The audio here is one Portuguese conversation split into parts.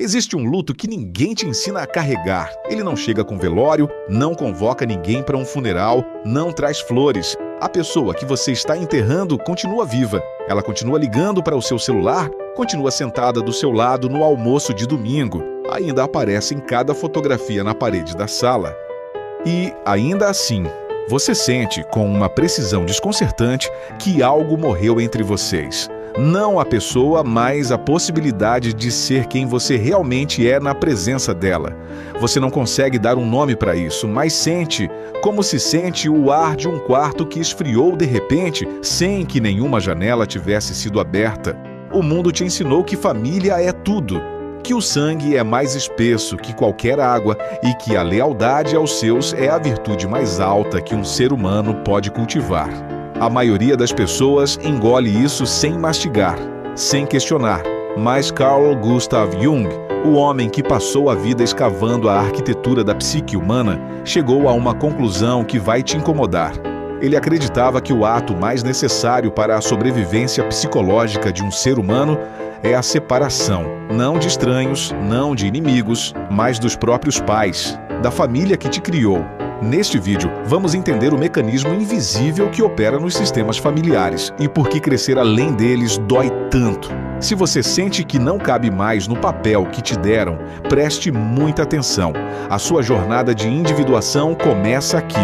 Existe um luto que ninguém te ensina a carregar. Ele não chega com velório, não convoca ninguém para um funeral, não traz flores. A pessoa que você está enterrando continua viva. Ela continua ligando para o seu celular, continua sentada do seu lado no almoço de domingo. Ainda aparece em cada fotografia na parede da sala. E, ainda assim, você sente, com uma precisão desconcertante, que algo morreu entre vocês. Não a pessoa, mas a possibilidade de ser quem você realmente é na presença dela. Você não consegue dar um nome para isso, mas sente como se sente o ar de um quarto que esfriou de repente, sem que nenhuma janela tivesse sido aberta. O mundo te ensinou que família é tudo, que o sangue é mais espesso que qualquer água e que a lealdade aos seus é a virtude mais alta que um ser humano pode cultivar. A maioria das pessoas engole isso sem mastigar, sem questionar. Mas Carl Gustav Jung, o homem que passou a vida escavando a arquitetura da psique humana, chegou a uma conclusão que vai te incomodar. Ele acreditava que o ato mais necessário para a sobrevivência psicológica de um ser humano é a separação, não de estranhos, não de inimigos, mas dos próprios pais, da família que te criou. Neste vídeo, vamos entender o mecanismo invisível que opera nos sistemas familiares e por que crescer além deles dói tanto. Se você sente que não cabe mais no papel que te deram, preste muita atenção. A sua jornada de individuação começa aqui.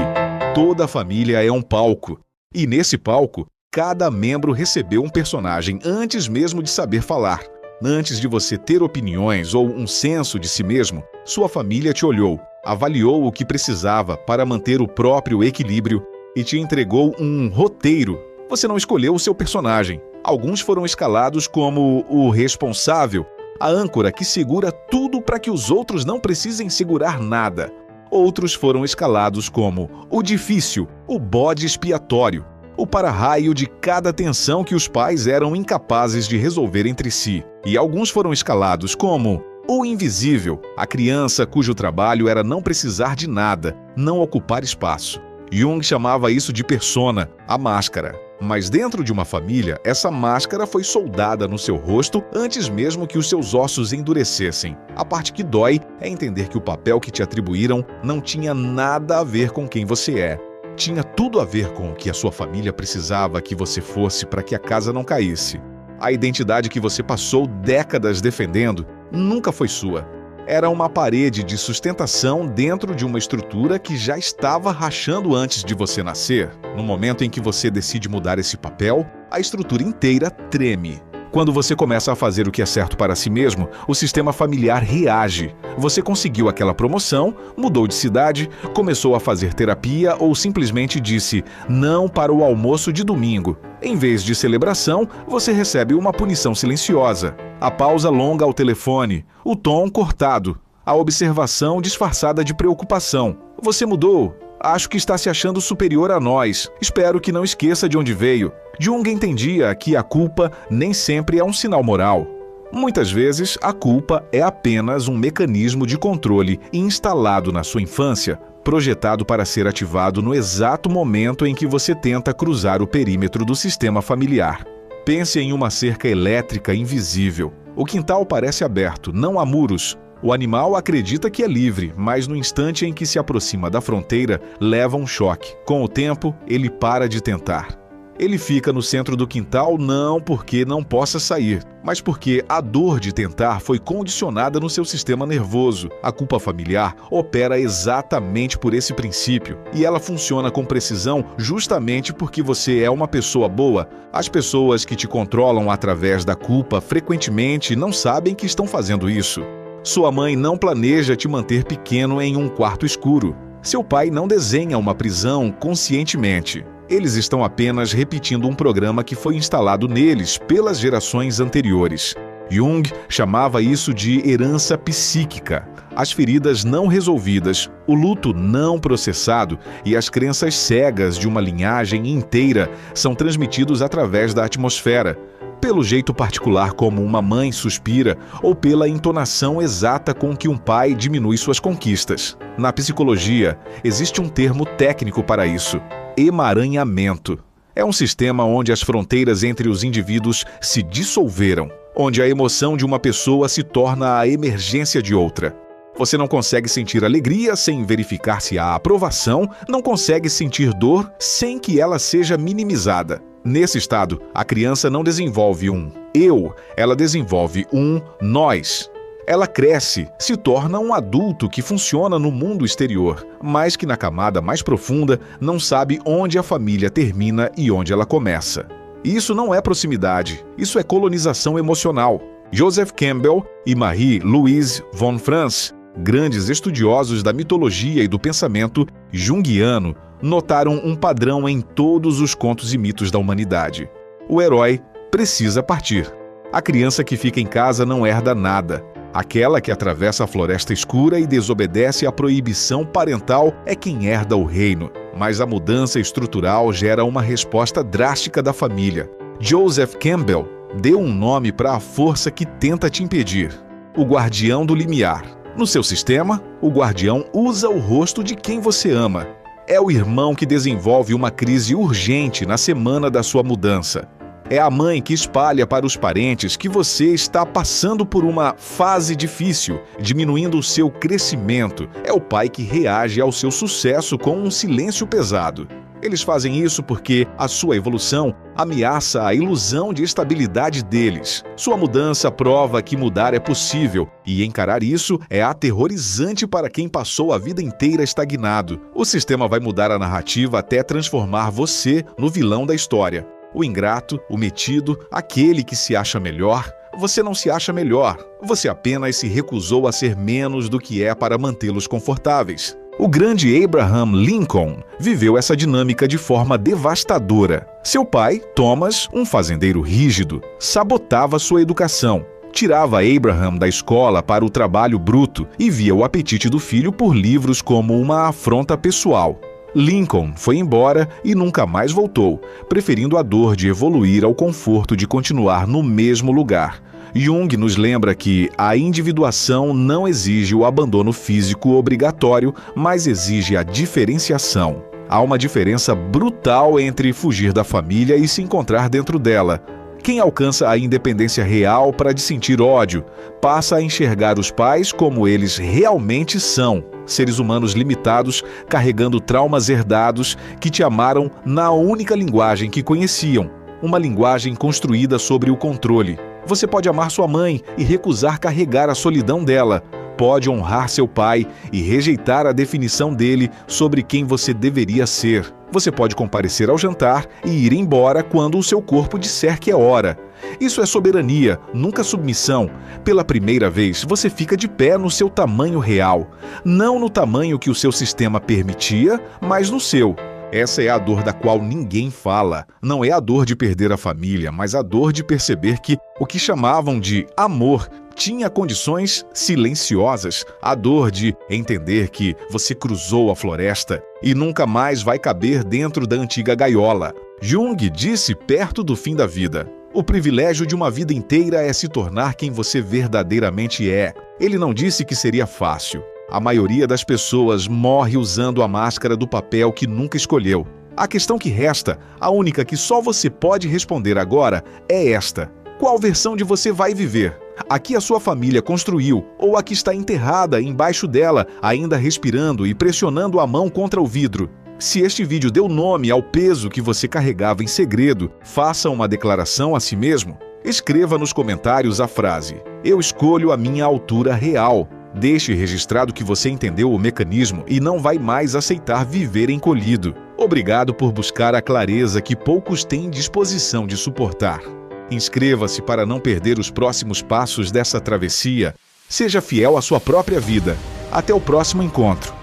Toda família é um palco. E nesse palco, cada membro recebeu um personagem antes mesmo de saber falar. Antes de você ter opiniões ou um senso de si mesmo, sua família te olhou, avaliou o que precisava para manter o próprio equilíbrio e te entregou um roteiro. Você não escolheu o seu personagem. Alguns foram escalados como o responsável, a âncora que segura tudo para que os outros não precisem segurar nada. Outros foram escalados como o difícil, o bode expiatório, o para-raio de cada tensão que os pais eram incapazes de resolver entre si. E alguns foram escalados como o invisível, a criança cujo trabalho era não precisar de nada, não ocupar espaço. Jung chamava isso de persona, a máscara. Mas dentro de uma família, essa máscara foi soldada no seu rosto antes mesmo que os seus ossos endurecessem. A parte que dói é entender que o papel que te atribuíram não tinha nada a ver com quem você é. Tinha tudo a ver com o que a sua família precisava que você fosse para que a casa não caísse. A identidade que você passou décadas defendendo nunca foi sua. Era uma parede de sustentação dentro de uma estrutura que já estava rachando antes de você nascer. No momento em que você decide mudar esse papel, a estrutura inteira treme. Quando você começa a fazer o que é certo para si mesmo, o sistema familiar reage. Você conseguiu aquela promoção, mudou de cidade, começou a fazer terapia ou simplesmente disse não para o almoço de domingo. Em vez de celebração, você recebe uma punição silenciosa. A pausa longa ao telefone, o tom cortado, a observação disfarçada de preocupação. Você mudou. Acho que está se achando superior a nós. Espero que não esqueça de onde veio. Jung entendia que a culpa nem sempre é um sinal moral. Muitas vezes, a culpa é apenas um mecanismo de controle instalado na sua infância, projetado para ser ativado no exato momento em que você tenta cruzar o perímetro do sistema familiar. Pense em uma cerca elétrica invisível. O quintal parece aberto, não há muros. O animal acredita que é livre, mas no instante em que se aproxima da fronteira, leva um choque. Com o tempo, ele para de tentar. Ele fica no centro do quintal não porque não possa sair, mas porque a dor de tentar foi condicionada no seu sistema nervoso. A culpa familiar opera exatamente por esse princípio, e ela funciona com precisão justamente porque você é uma pessoa boa. As pessoas que te controlam através da culpa frequentemente não sabem que estão fazendo isso. Sua mãe não planeja te manter pequeno em um quarto escuro. Seu pai não desenha uma prisão conscientemente. Eles estão apenas repetindo um programa que foi instalado neles pelas gerações anteriores. Jung chamava isso de herança psíquica. As feridas não resolvidas, o luto não processado e as crenças cegas de uma linhagem inteira são transmitidos através da atmosfera, pelo jeito particular como uma mãe suspira ou pela entonação exata com que um pai diminui suas conquistas. Na psicologia, existe um termo técnico para isso: emaranhamento. É um sistema onde as fronteiras entre os indivíduos se dissolveram. onde a emoção de uma pessoa se torna a emergência de outra. Você não consegue sentir alegria sem verificar se há aprovação, não consegue sentir dor sem que ela seja minimizada. Nesse estado, a criança não desenvolve um eu, ela desenvolve um nós. Ela cresce, se torna um adulto que funciona no mundo exterior, mas que na camada mais profunda não sabe onde a família termina e onde ela começa. Isso não é proximidade, isso é colonização emocional. Joseph Campbell e Marie-Louise von Franz, grandes estudiosos da mitologia e do pensamento junguiano, notaram um padrão em todos os contos e mitos da humanidade. O herói precisa partir. A criança que fica em casa não herda nada. Aquela que atravessa a floresta escura e desobedece à proibição parental é quem herda o reino. Mas a mudança estrutural gera uma resposta drástica da família. Joseph Campbell deu um nome para a força que tenta te impedir: o guardião do limiar. No seu sistema, o guardião usa o rosto de quem você ama. É o irmão que desenvolve uma crise urgente na semana da sua mudança. É a mãe que espalha para os parentes que você está passando por uma fase difícil, diminuindo o seu crescimento. É o pai que reage ao seu sucesso com um silêncio pesado. Eles fazem isso porque a sua evolução ameaça a ilusão de estabilidade deles. Sua mudança prova que mudar é possível, e encarar isso é aterrorizante para quem passou a vida inteira estagnado. O sistema vai mudar a narrativa até transformar você no vilão da história. O ingrato, o metido, aquele que se acha melhor. Você não se acha melhor, você apenas se recusou a ser menos do que é para mantê-los confortáveis. O grande Abraham Lincoln viveu essa dinâmica de forma devastadora. Seu pai, Thomas, um fazendeiro rígido, sabotava sua educação. Tirava Abraham da escola para o trabalho bruto e via o apetite do filho por livros como uma afronta pessoal. Lincoln foi embora e nunca mais voltou, preferindo a dor de evoluir ao conforto de continuar no mesmo lugar. Jung nos lembra que a individuação não exige o abandono físico obrigatório, mas exige a diferenciação. Há uma diferença brutal entre fugir da família e se encontrar dentro dela. Quem alcança a independência real para de sentir ódio, passa a enxergar os pais como eles realmente são. Seres humanos limitados, carregando traumas herdados que te amaram na única linguagem que conheciam. Uma linguagem construída sobre o controle. Você pode amar sua mãe e recusar carregar a solidão dela. Pode honrar seu pai e rejeitar a definição dele sobre quem você deveria ser. Você pode comparecer ao jantar e ir embora quando o seu corpo disser que é hora. Isso é soberania, nunca submissão. Pela primeira vez, você fica de pé no seu tamanho real. Não no tamanho que o seu sistema permitia, mas no seu. Essa é a dor da qual ninguém fala. Não é a dor de perder a família, mas a dor de perceber que o que chamavam de amor tinha condições silenciosas. A dor de entender que você cruzou a floresta e nunca mais vai caber dentro da antiga gaiola. Jung disse perto do fim da vida: o privilégio de uma vida inteira é se tornar quem você verdadeiramente é. Ele não disse que seria fácil. A maioria das pessoas morre usando a máscara do papel que nunca escolheu. A questão que resta, a única que só você pode responder agora, é esta: qual versão de você vai viver? A que a sua família construiu ou a que está enterrada embaixo dela, ainda respirando e pressionando a mão contra o vidro? Se este vídeo deu nome ao peso que você carregava em segredo, faça uma declaração a si mesmo. Escreva nos comentários a frase: eu escolho a minha altura real. Deixe registrado que você entendeu o mecanismo e não vai mais aceitar viver encolhido. Obrigado por buscar a clareza que poucos têm disposição de suportar. Inscreva-se para não perder os próximos passos dessa travessia. Seja fiel à sua própria vida. Até o próximo encontro.